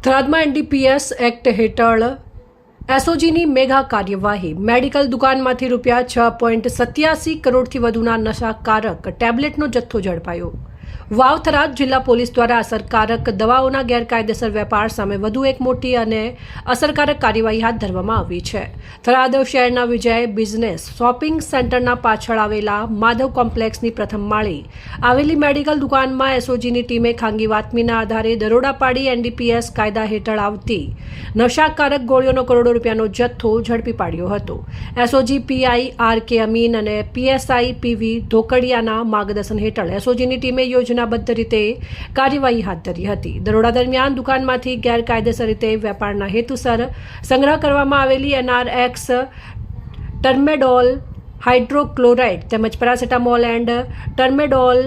થરાદમાં NDPS act હેઠળ એસઓજીની mega કાર્યવાહી. Medical દુકાનમાંથી ₹6.87 કરોડથી વધુના નશાકારક ટેબ્લેટનો જથ્થો ઝડપાયો. વાવ થરાદ જિલ્લા પોલીસ દ્વારા અસરકારક દવાઓના ગેરકાયદેસર વેપાર સામે વધુ એક મોટી અને અસરકારક કાર્યવાહી હાથ ધરવામાં આવી છે. થરાદ શહેરના વિજય બિઝનેસ શોપિંગ સેન્ટરના પાછળ આવેલા માધવ કોમ્પ્લેક્સની પ્રથમ માળે આવેલી મેડિકલ દુકાનમાં એસઓજીની ટીમે ખાનગી બાતમીના આધારે દરોડા પાડી એનડીપીએસ કાયદા હેઠળ આવતી નશાકારક ગોળીઓનો કરોડો રૂપિયાનો જથ્થો ઝડપી પાડ્યો હતો. SOG PI R.K.. અમીન અને પીએસઆઈ પીવી ધોકડિયાના માર્ગદર્શન હેઠળ એસઓજીની ટીમે યોજનાબદ્ધ રીતે કાર્યવાહી હાથ ધરી હતી. દરોડા દરમિયાન દુકાનમાંથી ગેરકાયદેસર રીતે વેપારના હેતુસર સંગ્રહ કરવામાં આવેલી એનઆરએક્સ ટર્મેડોલ હાઇડ્રોક્લોરાઇડ તેમજ paracetamol and ટર્મેડોલ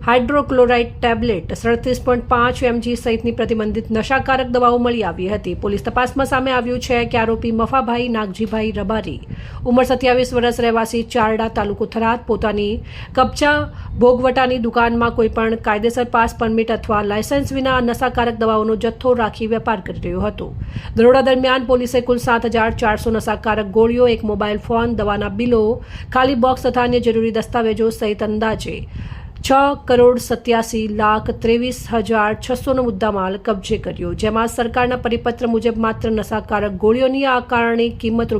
hydrochloride tablet 37.5 mg સહિતની પ્રતિબંધિત નશાકારક દવાઓ મળી આવી હતી. પોલીસ તપાસમાં સામે આવ્યું છે કે આરોપી મફાભાઈ નાગજીભાઈ રબારી, ઉંમર 27 વર્ષ, રહેવાસી ચારડા, તાલુકો થરાદ, પોતાની કબજા ભોગવટાની દુકાનમાં કોઈપણ કાયદેસર પાસ, પરમિટ અથવા લાયસન્સ વિના નશાકારક દવાઓનો જથ્થો રાખી વેપાર કરી રહ્યો હતો. દરોડા દરમિયાન પોલીસે કુલ 7,400 નશાકારક ગોળીઓ, એક મોબાઈલ ફોન, દવાના બિલો, ખાલી બોક્સ તથા અન્ય જરૂરી દસ્તાવેજો સહિત અંદાજે ₹6,87,23,600નો મુદ્દામાલ કબજે કર્યો, જેમાં સરકારના પરિપત્ર મુજબ માત્ર નશાકારક ગોળીઓની આકારણી કિંમત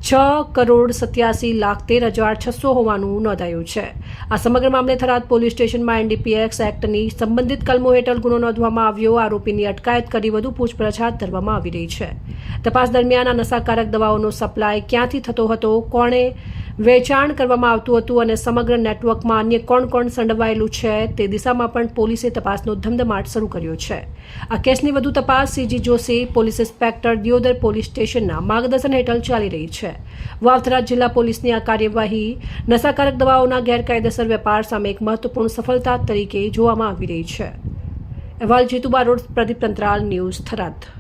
₹6,87,13,600 હોવાનું નોંધાયું છે. આ સમગ્ર મામલે થરાદ પોલીસ સ્ટેશનમાં એનડીપીએસ એક્ટની સંબંધિત કલમો હેઠળ ગુનો નોંધવામાં આવ્યો. આરોપીની અટકાયત કરી વધુ પૂછપરછ હાથ ધરવામાં આવી રહી છે. તપાસ દરમિયાન આ નશાકારક દવાઓનો સપ્લાય ક્યાંથી થતો હતો, કોણે વેચાણ કરવામાં આવતું હતું અને સમગ્ર નેટવર્કમાં અન્ય કોણ કોણ સંડોવાયેલું છે તે દિશામાં પણ પોલીસે તપાસનો ધમધમાટ શરૂ કર્યો છે. આ કેસની વધુ તપાસ CG Joshi, police inspector Deodar police સ્ટેશનના માર્ગદર્શન હેઠળ ચાલી રહી છે. વાવ થરાદ જિલ્લા પોલીસની આ કાર્યવાહી નશાકારક દવાઓના ગેરકાયદેસર વેપાર સામે એક મહત્વપૂર્ણ સફળતા તરીકે જોવામાં આવી રહી છે. અહેવાલ જીતુબા રોડ, પ્રદીપ તંત્રાલ, ન્યૂઝ થરાદ.